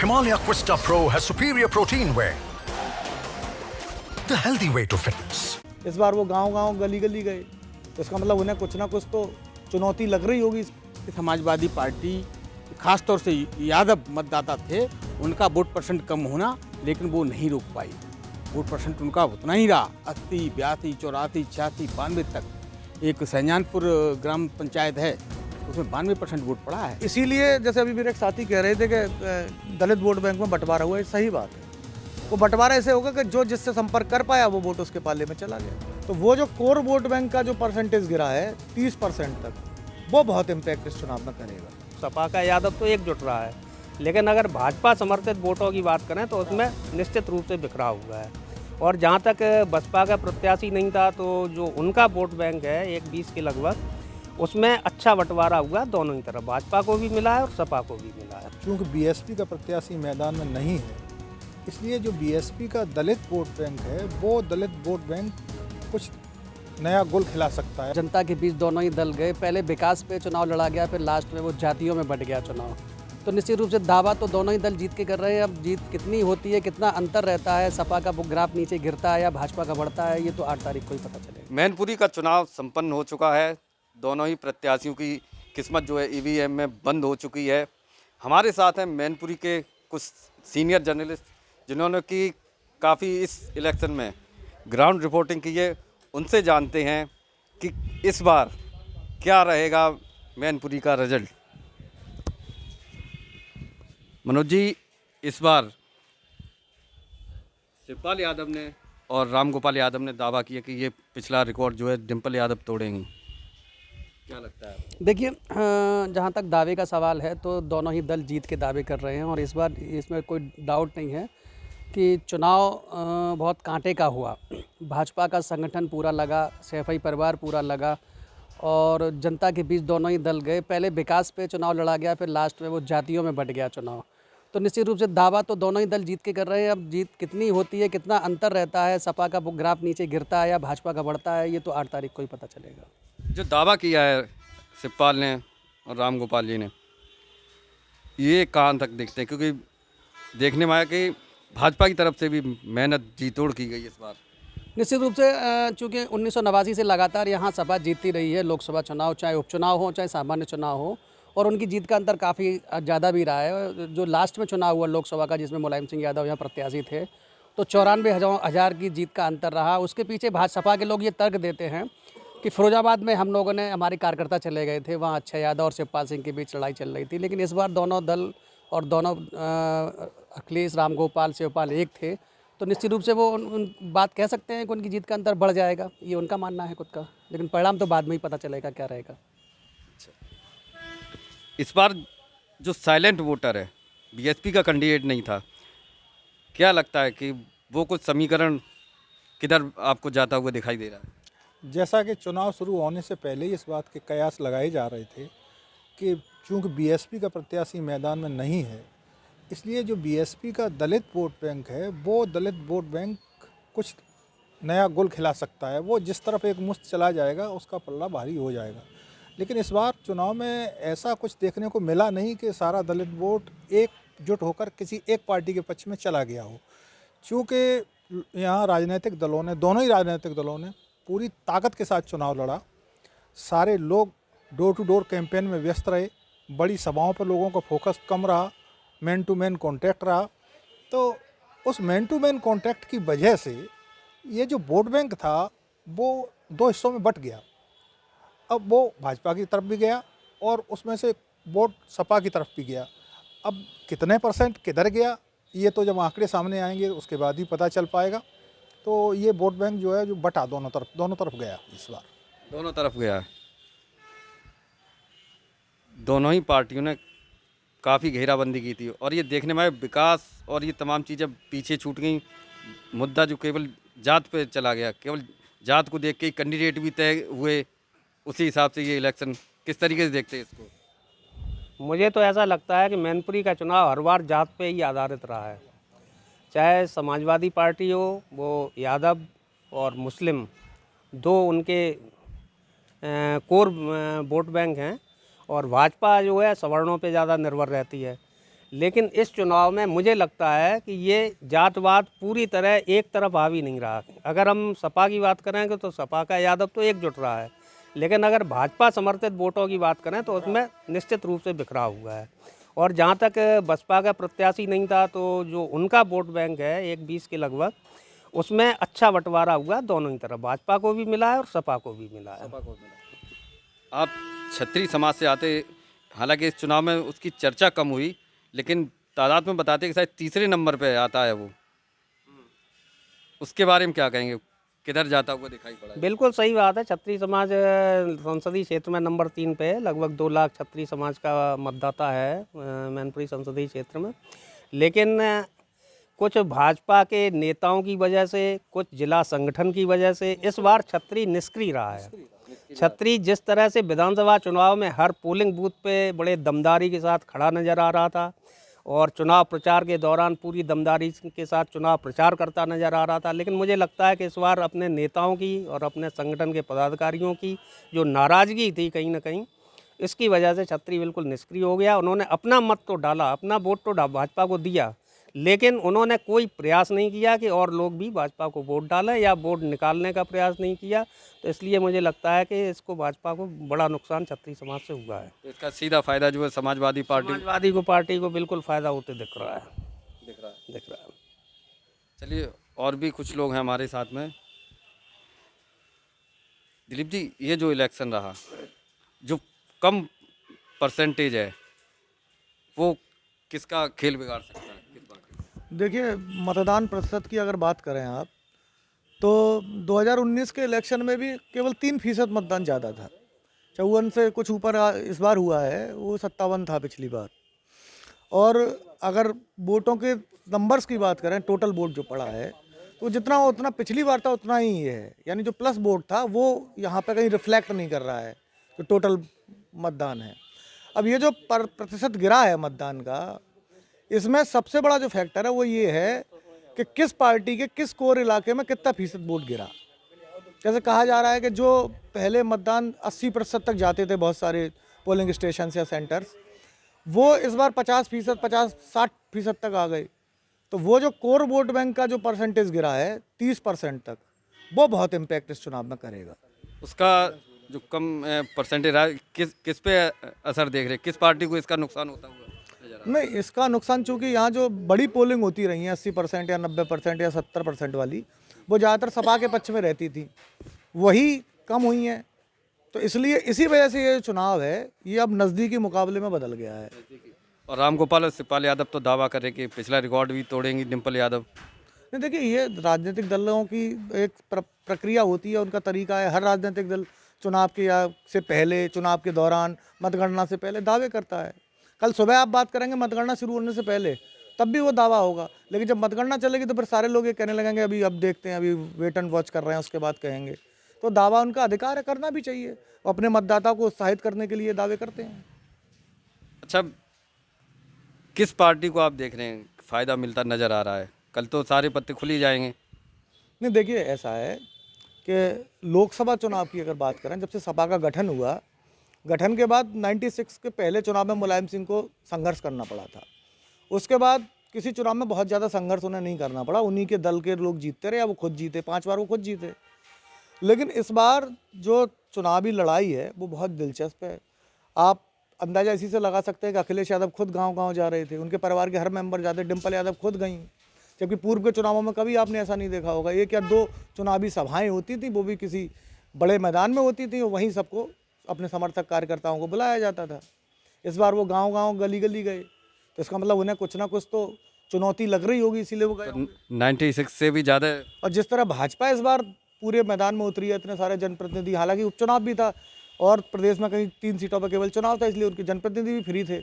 Himalaya Quista Pro has superior protein whey, the healthy way to fitness. इस बार वो गांव-गांव गली-गली गए, तो इसका मतलब उन्हें कुछ ना कुछ तो चुनौती लग रही होगी। समाजवादी पार्टी खास तौर से यादव मतदाता थे, उनका वोट परसेंट कम होना, लेकिन वो नहीं रोक पाई। वोट परसेंट उनका उतना ही रहा, 80, 82, 84, 86, 92 तक। एक सैजानपुर ग्राम पंचायत है, उसमें 92% वोट पड़ा है। इसीलिए जैसे अभी मेरे एक साथी कह रहे थे कि दलित वोट बैंक में बंटवारा हुआ है, सही बात है। वो बंटवारा ऐसे होगा कि जो जिससे संपर्क कर पाया वो वोट उसके पाले में चला गया। तो वो जो कोर वोट बैंक का जो परसेंटेज गिरा है 30% तक, वो बहुत इम्पैक्ट इस चुनाव में करेगा। सपा का यादव तो एकजुट रहा है, लेकिन अगर भाजपा समर्थित वोटों की बात करें तो उसमें निश्चित रूप से बिखरा हुआ है। और जहाँ तक बसपा का प्रत्याशी नहीं था, तो जो उनका वोट बैंक है 1-20 के लगभग, उसमें अच्छा बंटवारा हुआ दोनों ही तरफ, भाजपा को भी मिला है और सपा को भी मिला है। क्योंकि बीएसपी का प्रत्याशी मैदान में नहीं है, इसलिए जो बीएसपी का दलित वोट बैंक है वो दलित वोट बैंक कुछ नया गोल खिला सकता है। जनता के बीच दोनों ही दल गए, पहले विकास पे चुनाव लड़ा गया, फिर लास्ट में वो जातियों में बंट गया चुनाव। तो निश्चित रूप से दावा तो दोनों ही दल जीत के कर रहे हैं। अब जीत कितनी होती है, कितना अंतर रहता है, सपा का वो ग्राफ नीचे गिरता है या भाजपा का बढ़ता है, ये तो 8 तारीख को ही पता चलेगा। मैनपुरी का चुनाव संपन्न हो चुका है। दोनों ही प्रत्याशियों की किस्मत जो है ईवीएम में बंद हो चुकी है। हमारे साथ हैं मैनपुरी के कुछ सीनियर जर्नलिस्ट, जिन्होंने की काफ़ी इस इलेक्शन में ग्राउंड रिपोर्टिंग की है। उनसे जानते हैं कि इस बार क्या रहेगा मैनपुरी का रिजल्ट। मनोज जी, इस बार शिवपाल यादव ने और रामगोपाल यादव ने दावा किया कि ये पिछला रिकॉर्ड जो है डिम्पल यादव तोड़ेंगी, क्या लगता है? देखिए, जहाँ तक दावे का सवाल है तो दोनों ही दल जीत के दावे कर रहे हैं और इस बार इसमें कोई डाउट नहीं है कि चुनाव बहुत कांटे का हुआ। भाजपा का संगठन पूरा लगा, सैफई परिवार पूरा लगा और जनता के बीच दोनों ही दल गए, पहले विकास पे चुनाव लड़ा गया, फिर लास्ट में वो जातियों में बंट गया चुनाव। तो निश्चित रूप से दावा तो दोनों ही दल जीत के कर रहे हैं। अब जीत कितनी होती है, कितना अंतर रहता है, सपा का वो ग्राफ नीचे गिरता है या भाजपा का बढ़ता है, ये तो 8 तारीख को ही पता चलेगा। जो दावा किया है शिवपाल ने और रामगोपाल जी ने, ये कहाँ तक देखते हैं? क्योंकि देखने में आया कि भाजपा की तरफ से भी मेहनत जी तोड़ की गई इस बार। निश्चित रूप से चूँकि 1989 से लगातार यहाँ सपा जीतती रही है, लोकसभा चुनाव चाहे उपचुनाव हो चाहे सामान्य चुनाव हो, और उनकी जीत का अंतर काफ़ी ज़्यादा भी रहा है। जो लास्ट में चुनाव हुआ लोकसभा का, जिसमें मुलायम सिंह यादव यहाँ प्रत्याशी थे, तो 94,000 की जीत का अंतर रहा। उसके पीछे भाजपा के लोग ये तर्क देते हैं कि फिरोजाबाद में हम लोगों ने, हमारे कार्यकर्ता चले गए थे, वहाँ अक्षय यादव और शिवपाल सिंह के बीच लड़ाई चल रही थी। लेकिन इस बार दोनों दल और दोनों अखिलेश, रामगोपाल, शिवपाल एक थे, तो निश्चित रूप से वो उन बात कह सकते हैं कि उनकी जीत का अंतर बढ़ जाएगा, ये उनका मानना है खुद का। लेकिन परिणाम तो बाद में ही पता चलेगा क्या रहेगा। इस बार जो साइलेंट वोटर है, बीएसपी का कैंडिडेट नहीं था, क्या लगता है कि वो कुछ समीकरण किधर आपको जाता हुआ दिखाई दे रहा है? जैसा कि चुनाव शुरू होने से पहले ही इस बात के कयास लगाए जा रहे थे कि चूँकि बीएसपी का प्रत्याशी मैदान में नहीं है, इसलिए जो बीएसपी का दलित वोट बैंक है वो दलित वोट बैंक कुछ नया गोल खिला सकता है। वो जिस तरफ एक मुश्त चला जाएगा उसका पल्ला भारी हो जाएगा। लेकिन इस बार चुनाव में ऐसा कुछ देखने को मिला नहीं कि सारा दलित वोट एकजुट होकर किसी एक पार्टी के पक्ष में चला गया हो। चूँकि यहाँ राजनीतिक दलों ने, दोनों ही राजनीतिक दलों ने पूरी ताकत के साथ चुनाव लड़ा। सारे लोग डोर टू डोर कैंपेन में व्यस्त रहे, बड़ी सभाओं पर लोगों का फोकस कम रहा, मैन टू मैन कॉन्टैक्ट रहा। तो उस मैन टू मैन कॉन्टैक्ट की वजह से ये जो वोट बैंक था वो 2 हिस्सों में बट गया। अब वो भाजपा की तरफ भी गया और उसमें से वोट सपा की तरफ भी गया। अब कितने परसेंट किधर गया, ये तो जब आंकड़े सामने आएंगे उसके बाद ही पता चल पाएगा। तो ये वोट बैंक जो है जो बटा दोनों तरफ गया इस बार। दोनों तरफ गया है। दोनों ही पार्टियों ने काफ़ी घेराबंदी की थी और ये देखने में विकास और ये तमाम चीज़ें पीछे छूट गई। मुद्दा जो केवल जात पे चला गया, केवल जात को देख के ही कैंडिडेट भी तय हुए, उसी हिसाब से ये इलेक्शन किस तरीके से देखते हैं इसको? मुझे तो ऐसा लगता है कि मैनपुरी का चुनाव हर बार जात पे ही आधारित रहा है। चाहे समाजवादी पार्टी हो, वो यादव और मुस्लिम दो उनके कोर वोट बैंक हैं, और भाजपा जो है सवर्णों पे ज़्यादा निर्भर रहती है। लेकिन इस चुनाव में मुझे लगता है कि ये जातवाद पूरी तरह एक तरफ हावी नहीं रहा। अगर हम सपा की बात करेंगे तो सपा का यादव तो एकजुट रहा है, लेकिन अगर भाजपा समर्थित वोटों की बात करें तो उसमें निश्चित रूप से बिखरा हुआ है। और जहाँ तक बसपा का प्रत्याशी नहीं था तो जो उनका वोट बैंक है 1-20 के लगभग, उसमें अच्छा बंटवारा हुआ दोनों ही तरफ, भाजपा को भी मिला है और सपा को भी मिला है। आप क्षत्रिय समाज से आते, हालांकि इस चुनाव में उसकी चर्चा कम हुई, लेकिन तादाद में बताते कि शायद तीसरे नंबर पे आता है वो। उसके बारे में क्या कहेंगे, किधर जाता हुआ दिखाई पड़ा है? बिल्कुल सही बात है। क्षत्रिय समाज संसदीय क्षेत्र में नंबर 3 पे है। लगभग 2 लाख क्षत्रिय समाज का मतदाता है मैनपुरी संसदीय क्षेत्र में। लेकिन कुछ भाजपा के नेताओं की वजह से, कुछ जिला संगठन की वजह से इस बार क्षत्रिय निष्क्रिय रहा है। क्षत्रिय जिस तरह से विधानसभा चुनाव में हर पोलिंग बूथ पे बड़े दमदारी के साथ खड़ा नजर आ रहा था और चुनाव प्रचार के दौरान पूरी दमदारी के साथ चुनाव प्रचार करता नजर आ रहा था, लेकिन मुझे लगता है कि इस बार अपने नेताओं की और अपने संगठन के पदाधिकारियों की जो नाराज़गी थी कहीं ना कहीं, इसकी वजह से क्षत्रिय बिल्कुल निष्क्रिय हो गया। उन्होंने अपना मत तो डाला, अपना वोट तो भाजपा को दिया, लेकिन उन्होंने कोई प्रयास नहीं किया कि और लोग भी भाजपा को वोट डालें या वोट निकालने का प्रयास नहीं किया। तो इसलिए मुझे लगता है कि इसको भाजपा को बड़ा नुकसान क्षत्रिय समाज से हुआ है। तो इसका सीधा फायदा जो है समाजवादी पार्टी को बिल्कुल फ़ायदा होते दिख रहा है। चलिए, और भी कुछ लोग हैं हमारे साथ में। दिलीप जी, ये जो इलेक्शन रहा, जो कम परसेंटेज है, वो किसका खेल बिगाड़ सकता है? किस बात की? देखिए, मतदान प्रतिशत की अगर बात करें आप, तो 2019 के इलेक्शन में भी केवल 3% मतदान ज़्यादा था। 54 से कुछ ऊपर इस बार हुआ है, वो 57 था पिछली बार। और अगर वोटों के नंबर्स की बात करें, टोटल वोट जो पड़ा है, तो जितना उतना पिछली बार था उतना ही है। यानी जो प्लस वोट था वो यहाँ पे कहीं रिफ्लेक्ट नहीं कर रहा है जो टोटल मतदान है। अब ये जो प्रतिशत गिरा है मतदान का, इसमें सबसे बड़ा जो फैक्टर है वो ये है कि किस पार्टी के किस कोर इलाके में कितना फीसद वोट गिरा। जैसे कहा जा रहा है कि जो पहले मतदान 80% तक जाते थे बहुत सारे पोलिंग स्टेशन या सेंटर्स, वो इस बार 50%, 50-60% तक आ गए। तो वो जो कोर वोट बैंक का जो परसेंटेज गिरा है 30% तक, वो बहुत इम्पैक्ट इस चुनाव में करेगा। उसका जो कम परसेंटेज रहा, किस पे असर देख रहे, किस पार्टी को इसका नुकसान होता हुआ? नहीं, इसका नुकसान चूँकि यहाँ जो बड़ी पोलिंग होती रही है 80% या 90% या 70% वाली, वो ज़्यादातर सपा के पक्ष में रहती थी, वही कम हुई हैं। तो इसलिए इसी वजह से ये चुनाव है, ये अब नज़दीकी मुकाबले में बदल गया है। और रामगोपाल और शिवपाल यादव तो दावा कर रहे कि पिछला रिकॉर्ड भी तोड़ेंगी डिम्पल यादव। नहीं, देखिए, ये राजनीतिक दलों की एक प्रक्रिया होती है, उनका तरीका है। हर राजनीतिक दल चुनाव के से पहले, चुनाव के दौरान, मतगणना से पहले दावे करता है। कल सुबह आप बात करेंगे मतगणना शुरू होने से पहले, तब भी वो दावा होगा, लेकिन जब मतगणना चलेगी तो फिर सारे लोग ये कहने लगेंगे अभी अब देखते हैं, अभी वेट एंड वॉच कर रहे हैं, उसके बाद कहेंगे। तो दावा उनका अधिकार है, करना भी चाहिए। वो अपने मतदाता को उत्साहित करने के लिए दावे करते हैं। अच्छा, किस पार्टी को आप देख रहे हैं फ़ायदा मिलता नज़र आ रहा है? कल तो सारे पत्ते खुल ही जाएंगे। नहीं, देखिए, ऐसा है कि लोकसभा चुनाव की अगर बात करें, जब से सपा का गठन हुआ, गठन के बाद 96 के पहले चुनाव में मुलायम सिंह को संघर्ष करना पड़ा था। उसके बाद किसी चुनाव में बहुत ज़्यादा संघर्ष उन्हें नहीं करना पड़ा, उन्हीं के दल के लोग जीतते रहे, या वो खुद जीते, 5 बार वो खुद जीते। लेकिन इस बार जो चुनावी लड़ाई है वो बहुत दिलचस्प है। आप अंदाज़ा इसी से लगा सकते हैं कि अखिलेश यादव खुद गांव-गांव जा रहे थे, उनके परिवार के हर मेंबर जाते, डिम्पल यादव खुद गई, जबकि पूर्व के चुनावों में कभी आपने ऐसा नहीं देखा होगा। 1 या 2 चुनावी सभाएं होती थी, वो भी किसी बड़े मैदान में होती थी, वहीं सबको अपने समर्थक कार्यकर्ताओं को बुलाया जाता था। इस बार वो गांव-गांव, गली-गली गए, तो इसका मतलब उन्हें कुछ ना कुछ तो चुनौती लग रही होगी, इसीलिए वो गए। 96 से भी ज़्यादा। और जिस तरह भाजपा इस बार पूरे मैदान में उतरी है, इतने सारे जनप्रतिनिधि, हालांकि उपचुनाव भी था और प्रदेश में कहीं 3 सीटों पर केवल चुनाव था, इसलिए उनके जनप्रतिनिधि भी फ्री थे,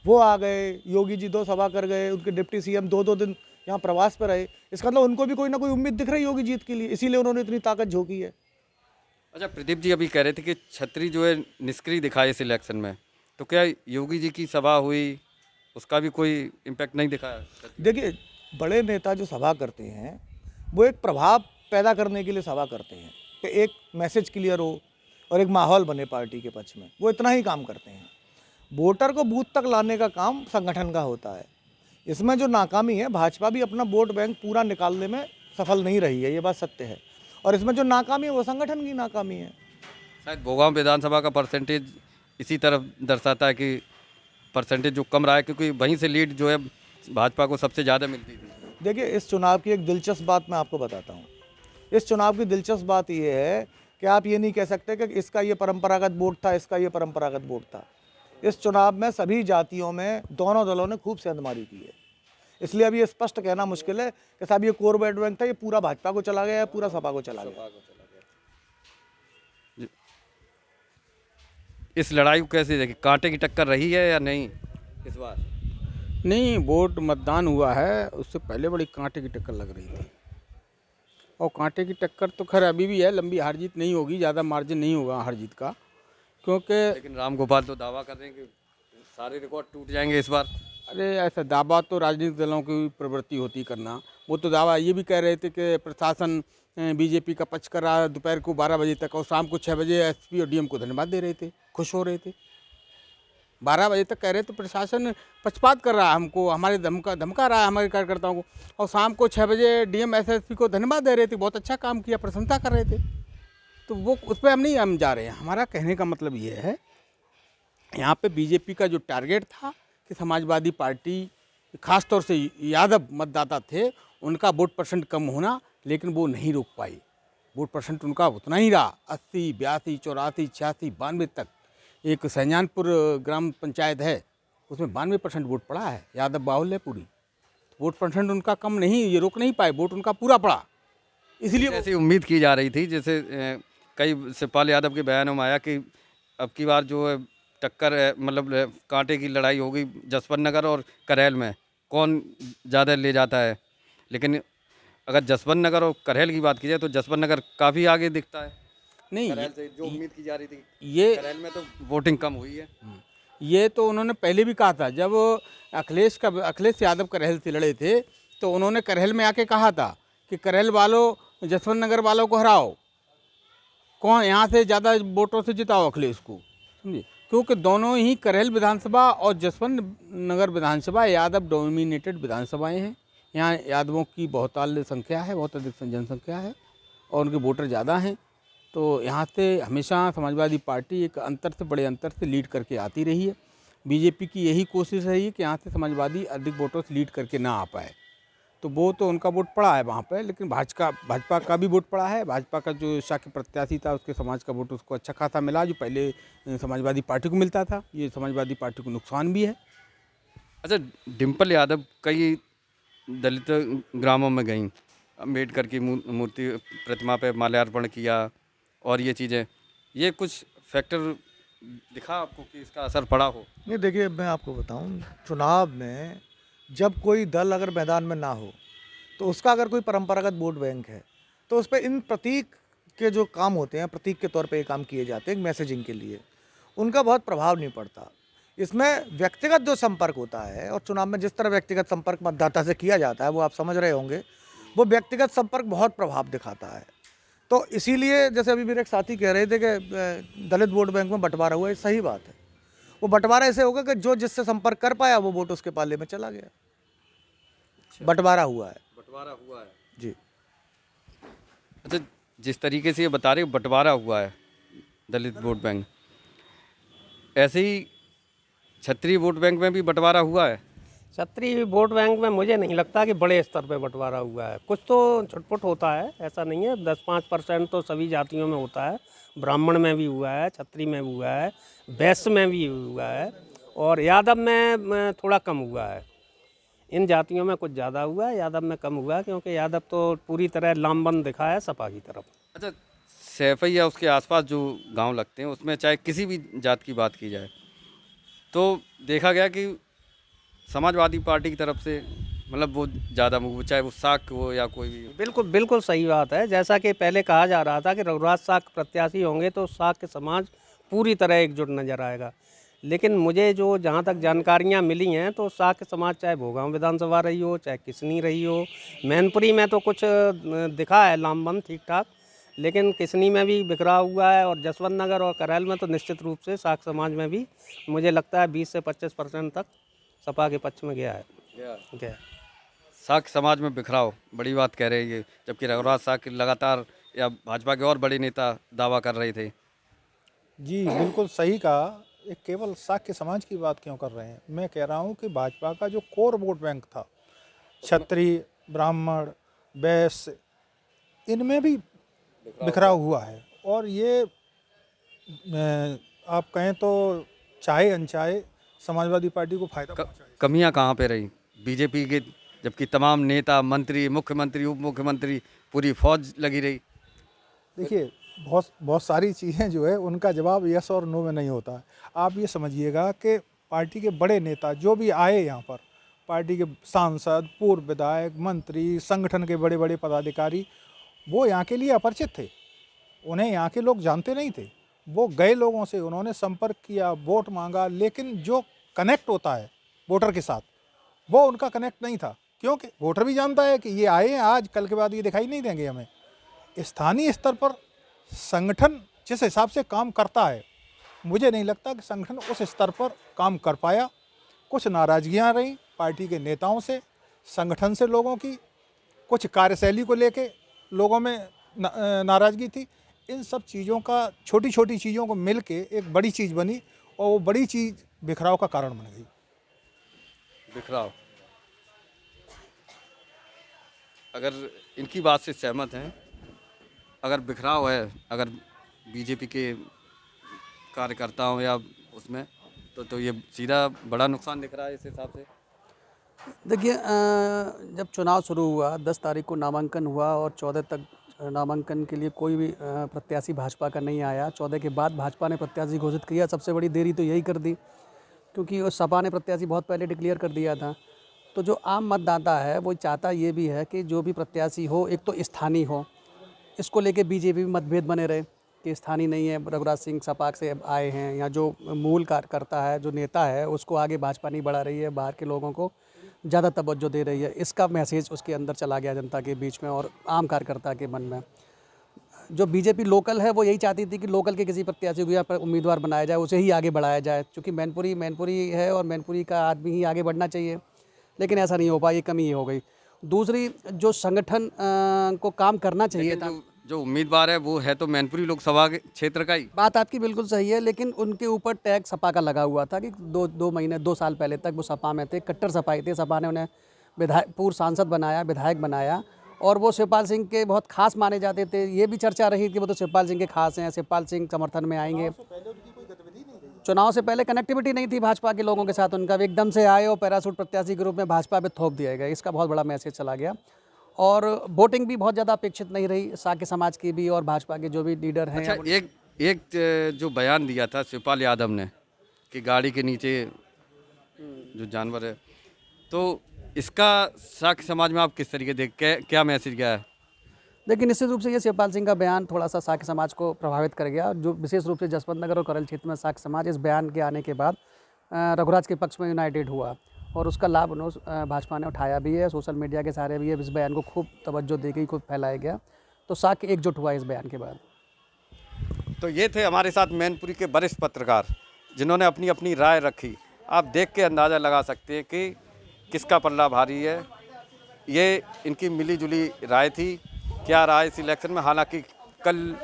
वो आ गए। योगी जी 2 सभा कर गए, उनके डिप्टी सीएम 2-2 दिन यहाँ प्रवास पर रहे। इसका मतलब उनको भी कोई ना कोई उम्मीद दिख रही होगी जीत के लिए, इसीलिए उन्होंने इतनी ताकत झोंकी है। अच्छा, प्रदीप जी अभी कह रहे थे कि छतरी जो है निष्क्रिय दिखाए इस इलेक्शन में, तो क्या योगी जी की सभा हुई, उसका भी कोई इम्पैक्ट नहीं दिखाया? देखिए, बड़े नेता जो सभा करते हैं वो एक प्रभाव पैदा करने के लिए सभा करते हैं कि एक मैसेज क्लियर हो और एक माहौल बने पार्टी के पक्ष में, वो इतना ही काम करते हैं। वोटर को बूथ तक लाने का काम संगठन का होता है। इसमें जो नाकामी है, भाजपा भी अपना वोट बैंक पूरा निकालने में सफल नहीं रही है, ये बात सत्य है। और इसमें जो नाकामी है वो संगठन की नाकामी है। शायद भोगांव विधानसभा का परसेंटेज इसी तरफ दर्शाता है कि परसेंटेज जो कम रहा है, क्योंकि वहीं से लीड जो है भाजपा को सबसे ज़्यादा मिलती थी। देखिए, इस चुनाव की एक दिलचस्प बात मैं आपको बताता हूँ। इस चुनाव की दिलचस्प बात ये है कि आप ये नहीं कह सकते कि इसका ये परंपरागत वोट था, इसका ये परंपरागत वोट था। इस चुनाव में सभी जातियों में दोनों दलों ने खूब सेंधमारी की है। इसलिए अभी ये स्पष्ट कहना मुश्किल है कि साहब ये कोर वोट बैंक था, ये पूरा भाजपा को चला गया या पूरा सपा को चला गया। इस लड़ाई को कैसे देखें, कांटे की टक्कर रही है या नहीं इस बार? नहीं, वोट मतदान हुआ है, उससे पहले बड़ी कांटे की टक्कर लग रही थी। और कांटे की टक्कर तो खैर अभी भी है, लंबी हार जीत नहीं होगी, ज़्यादा मार्जिन नहीं होगा हार जीत का, क्योंकि लेकिन राम गोपाल तो दावा कर रहे हैं कि सारे रिकॉर्ड टूट जाएंगे इस बार। अरे ऐसा दावा तो राजनीतिक दलों की प्रवृत्ति होती करना। वो तो दावा ये भी कह रहे थे कि प्रशासन बीजेपी का पक्ष कर रहा है दोपहर को 12 बजे तक, और शाम को 6 बजे एसपी और डीएम को धन्यवाद दे रहे थे, खुश हो रहे थे। 12 बजे तक कह रहे थे प्रशासन पक्षपात कर रहा है हमको, हमारे धमका रहा है हमारे कार्यकर्ताओं को, और शाम को 6 बजे डीएम एसएसपी को धन्यवाद दे रहे थे, बहुत अच्छा काम किया, प्रशंसा कर रहे थे। तो वो उस पर हम जा रहे हैं। हमारा कहने का मतलब ये है, यहाँ पे बीजेपी का जो टारगेट था कि समाजवादी पार्टी, खास तौर से यादव मतदाता थे, उनका वोट परसेंट कम होना, लेकिन वो नहीं रोक पाई। वोट परसेंट उनका उतना ही रहा, 80, 82, 84, 86, 92 तक। एक सैजानपुर ग्राम पंचायत है, उसमें 92% वोट पड़ा है, यादव बाहुल्य पूरी। वोट परसेंट उनका कम नहीं, ये रोक नहीं पाए, वोट उनका पूरा पड़ा। इसलिए ऐसी उम्मीद की जा रही थी, जैसे कई शिवपाल यादव के बयानों में आया कि अब की बार जो है टक्कर मतलब कांटे की लड़ाई होगी जसवंत नगर और करेल में, कौन ज़्यादा ले जाता है। लेकिन अगर जसवंत नगर और करेल की बात की जाए तो जसवंत नगर काफ़ी आगे दिखता है नहीं, करेल से, जो उम्मीद की जा रही थी। ये करेल में तो वोटिंग कम हुई है। ये तो उन्होंने पहले भी कहा था, जब अखिलेश यादव करेल से लड़े थे, तो उन्होंने करेल में आके कहा था कि करेल वालों जसवंत नगर वालों को हराओ, कौन यहाँ से ज़्यादा वोटों से जिताओ अखिलेश को, समझे। क्योंकि दोनों ही करेल विधानसभा और जसवंत नगर विधानसभा यादव डोमिनेटेड विधानसभाएं हैं। यहाँ यादवों की बहुताल्य संख्या है, बहुत अधिक जनसंख्या है, और उनके वोटर ज़्यादा हैं। तो यहाँ से हमेशा समाजवादी पार्टी एक अंतर से, बड़े अंतर से लीड करके आती रही है। बीजेपी की यही कोशिश रही है कि यहाँ से समाजवादी अधिक वोटों से लीड करके ना आ पाए। तो वो तो उनका वोट पड़ा है वहाँ पर, लेकिन भाजपा का भी वोट पड़ा है। भाजपा का जो शाक्य प्रत्याशी था, उसके समाज का वोट उसको अच्छा खासा मिला, जो पहले समाजवादी पार्टी को मिलता था। ये समाजवादी पार्टी को नुकसान भी है। अच्छा, डिम्पल यादव कई दलित ग्रामों में गईं, अम्बेडकर की मूर्ति प्रतिमा पे माल्यार्पण किया, और ये चीज़ें, ये कुछ फैक्टर दिखा आपको कि इसका असर पड़ा हो? नहीं, देखिए, मैं आपको बताऊं, चुनाव में जब कोई दल अगर मैदान में ना हो, तो उसका अगर कोई परंपरागत वोट बैंक है, तो उस पर इन प्रतीक के जो काम होते हैं, प्रतीक के तौर पे ये काम किए जाते हैं मैसेजिंग के लिए, उनका बहुत प्रभाव नहीं पड़ता। इसमें व्यक्तिगत जो संपर्क होता है, और चुनाव में जिस तरह व्यक्तिगत संपर्क मतदाता से किया जाता है, वो आप समझ रहे होंगे, वो व्यक्तिगत संपर्क बहुत प्रभाव दिखाता है। तो इसीलिए जैसे अभी मेरे एक साथी कह रहे थे कि दलित वोट बैंक में बंटवारा हुआ है, सही बात है। वो बंटवारा ऐसे होगा कि जो जिससे संपर्क कर पाया वो वोट उसके पाले में चला गया। बंटवारा हुआ है। बंटवारा हुआ है जी। अच्छा, जिस तरीके से ये बता रहे बंटवारा हुआ है दलित वोट बैंक, ऐसे ही क्षत्रिय वोट बैंक में भी बंटवारा हुआ है? क्षत्रिय वोट बैंक में मुझे नहीं लगता कि बड़े स्तर पे बंटवारा हुआ है। कुछ तो छुटपुट होता है, ऐसा नहीं है। 10-5% तो सभी जातियों में होता है। ब्राह्मण में भी हुआ है, क्षत्रिय में भी हुआ है, वैश्य में भी हुआ है, और यादव में थोड़ा कम हुआ है। इन जातियों में कुछ ज़्यादा हुआ है, यादव में कम हुआ है, क्योंकि यादव तो पूरी तरह लामबंद दिखा है सपा की तरफ। अच्छा, सैफई या उसके आसपास जो गांव लगते हैं, उसमें चाहे किसी भी जात की बात की जाए, तो देखा गया कि समाजवादी पार्टी की तरफ से मतलब वो ज़्यादा, चाहे वो साक हो या कोई भी। बिल्कुल बिल्कुल सही बात है। जैसा कि पहले कहा जा रहा था कि रघुराज साक प्रत्याशी होंगे तो साक के समाज पूरी तरह एकजुट नजर आएगा, लेकिन मुझे जो जहाँ तक जानकारियाँ मिली हैं, तो साक के समाज चाहे भोगांव विधानसभा रही हो, चाहे किसनी रही हो, मैनपुरी में तो कुछ दिखा है लामबंद ठीक ठाक, लेकिन किसनी में भी बिखराव हुआ है और जसवंत नगर और करैल में तो निश्चित रूप से साख समाज में भी मुझे लगता है 20 से 25% तक सपा के पक्ष में गया है। साख समाज में बिखराव बड़ी बात कह रहे हैं ये, जबकि रघुराज साख लगातार या भाजपा के और बड़े नेता दावा कर रहे थे। जी बिल्कुल सही कहा। एक केवल साक्य समाज की बात क्यों कर रहे हैं, मैं कह रहा हूं कि भाजपा का जो कोर वोट बैंक था, क्षत्रिय, ब्राह्मण, वैश्य, इनमें भी बिखराव हुआ है। और ये आप कहें तो चाहे अनचाहे समाजवादी पार्टी को फायदा पहुंचाएगा। कमियां कहाँ पे रही बीजेपी के, जबकि तमाम नेता, मंत्री, मुख्यमंत्री, उप मुख्यमंत्री, पूरी फौज लगी रही? देखिए बहुत सारी चीज़ें जो है उनका जवाब यस और नो में नहीं होता। आप ये समझिएगा कि पार्टी के बड़े नेता जो भी आए यहाँ पर, पार्टी के सांसद, पूर्व विधायक, मंत्री, संगठन के बड़े बड़े पदाधिकारी, वो यहाँ के लिए अपरिचित थे, उन्हें यहाँ के लोग जानते नहीं थे। वो गए लोगों से उन्होंने संपर्क किया, वोट मांगा, लेकिन जो कनेक्ट होता है वोटर के साथ वो उनका कनेक्ट नहीं था, क्योंकि वोटर भी जानता है कि ये आए हैं आज, कल के बाद ये दिखाई नहीं देंगे हमें। स्थानीय स्तर पर संगठन जिस हिसाब से काम करता है, मुझे नहीं लगता कि संगठन उस स्तर पर काम कर पाया। कुछ नाराज़गियाँ रहीं पार्टी के नेताओं से, संगठन से लोगों की, कुछ कार्यशैली को लेके लोगों में नाराज़गी थी। इन सब चीज़ों का, छोटी छोटी चीज़ों को मिल के एक बड़ी चीज़ बनी और वो बड़ी चीज़ बिखराव का कारण बन गई। बिखराव, अगर इनकी बात से सहमत हैं, अगर बिखराव है, अगर बीजेपी के कार्यकर्ताओं या उसमें, तो ये सीधा बड़ा नुकसान दिख रहा है इस हिसाब से। देखिए, जब चुनाव शुरू हुआ 10 तारीख को नामांकन हुआ और 14 तक नामांकन के लिए कोई भी प्रत्याशी भाजपा का नहीं आया। 14 के बाद भाजपा ने प्रत्याशी घोषित किया। सबसे बड़ी देरी तो यही कर दी, क्योंकि उस सपा ने प्रत्याशी बहुत पहले डिक्लेयर कर दिया था। तो जो आम मतदाता है वो चाहता ये भी है कि जो भी प्रत्याशी हो, एक तो स्थानीय हो। इसको लेके बीजेपी में मतभेद बने रहे कि स्थानीय नहीं है, रघुराज सिंह सपा से आए हैं, या जो मूल कार्यकर्ता है, जो नेता है, उसको आगे भाजपा नहीं बढ़ा रही है, बाहर के लोगों को ज़्यादा तवज्जो दे रही है। इसका मैसेज उसके अंदर चला गया जनता के बीच में और आम कार्यकर्ता के मन में। जो बीजेपी लोकल है वो यही चाहती थी कि लोकल के किसी प्रत्याशी को यहाँ पर उम्मीदवार बनाया जाए, उसे ही आगे बढ़ाया जाए, क्योंकि मैनपुरी है और मैनपुरी का आदमी ही आगे बढ़ना चाहिए। लेकिन ऐसा नहीं हो पाया, ये कमी हो गई। दूसरी, जो संगठन को काम करना चाहिए था, जो उम्मीदवार है वो है तो मैनपुरी लोकसभा के क्षेत्र का ही। बात आपकी बिल्कुल सही है, लेकिन उनके ऊपर टैग सपा का लगा हुआ था कि 2 साल पहले तक वो सपा में थे, कट्टर सपाई थे। सपा ने उन्हें पूर्व सांसद बनाया, विधायक बनाया, और वो शिवपाल सिंह के बहुत खास माने जाते थे। ये भी चर्चा रही कि वो तो शिवपाल सिंह के खास हैं, शिवपाल सिंह समर्थन में आएंगे। चुनाव से पहले कनेक्टिविटी नहीं थी भाजपा के लोगों के साथ उनका, एकदम से आए और पैरासूट प्रत्याशी के रूप में भाजपा पे थोप दिया गया। इसका बहुत बड़ा मैसेज चला गया। और वोटिंग भी बहुत ज़्यादा अपेक्षित नहीं रही साक्य समाज की भी और भाजपा के जो भी लीडर हैं। अच्छा, एक जो बयान दिया था शिवपाल यादव ने कि गाड़ी के नीचे जो जानवर है, तो इसका साक्य समाज में आप किस तरीके देख क्या मैसेज गया है? देखिए, निश्चित रूप से ये शिवपाल सिंह का बयान थोड़ा सा साक्य समाज को प्रभावित कर गया, जो विशेष रूप से जसवंत नगर और करैल क्षेत्र में साक्य समाज इस बयान के आने के बाद रघुराज के पक्ष में यूनाइटेड हुआ, और उसका लाभ भाजपा ने उठाया भी है। सोशल मीडिया के सारे भी इस बयान को खूब तवज्जो दी गई, खूब फैलाया गया, तो साक्य एकजुट हुआ इस बयान के बाद। तो ये थे हमारे साथ मैनपुरी के वरिष्ठ पत्रकार, जिन्होंने अपनी अपनी राय रखी। आप देख के अंदाज़ा लगा सकते हैं कि किसका पल्ला भारी है। ये इनकी मिली जुली राय थी। क्या राय इस इलेक्शन में, हालांकि कल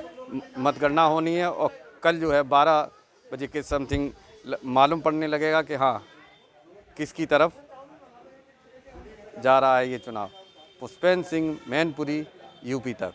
मतगणना होनी है और कल जो है 12 बजे के समथिंग मालूम पड़ने लगेगा कि हाँ किसकी तरफ जा रहा है ये चुनाव। पुष्पेंद्र सिंह, मैनपुरी, यूपी तक।